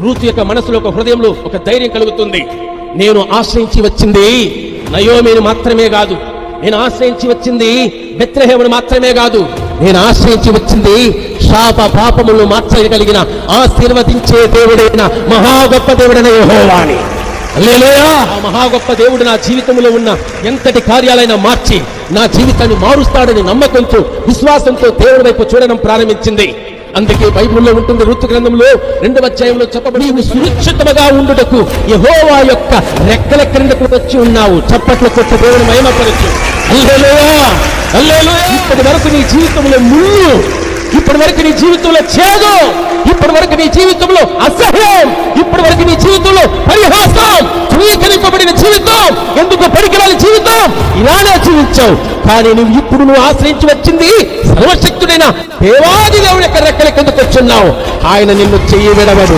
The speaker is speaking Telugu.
రూతు యొక్క మనసులో, ఒక హృదయంలో ఒక ధైర్యం కలుగుతుంది. నేను ఆశ్రయించి వచ్చింది నయోమిని మాత్రమే కాదు, నేను ఆశ్రయించి వచ్చింది బెత్లెహేమును మాత్రమే కాదు, నేను ఆశ్రయించి వచ్చింది శాప పాపములను మార్చగలిగిన ఆశీర్వదించే దేవుడైన మహా గొప్ప దేవుడైన యెహోవాని. హల్లెలూయా! ఆ మహా గొప్ప దేవుడు నా జీవితంలో ఉన్న ఎంతటి కార్యాలైనా మార్చి నా జీవితాన్ని మారుస్తాడని నమ్మకంతో, విశ్వాసంతో దేవుడి వైపు చూడడం ప్రారంభించింది. అందుకే బైబిల్లో ఉంటుంది, రూతు గ్రంథంలో 2వ అధ్యాయంలో చెప్పబడి, నీవు సురక్షితముగా ఉండుటకు యెహోవా యొక్క రెక్కల క్రిందకు వచ్చి ఉన్నావు. చప్పట్లు కొట్టి దేవుని మహిమపరచు. హల్లెలూయా! హల్లెలూయా! ఇప్పటి వరకు నీ జీవితంలో ముళ్ళు, ఇప్పటి వరకు నీ జీవితంలో చేదు, ఇప్పటి వరకు నీ జీవితంలో అసహ్యం, ఇప్పటి వరకు నీ జీవితంలో పరిహాసం, ధృవీకరింపబడిన జీవితం, ఎందుకు పనికిరాని జీవితం, ఇలానే జీవించావు. కానీ నువ్వు ఆశ్రయించి వచ్చింది సర్వశక్తుడైన దేవాది దేవుని యొక్క రెక్కల కిందకు వచ్చున్నావు. ఆయన నిన్ను చెయ్యి విడవడు.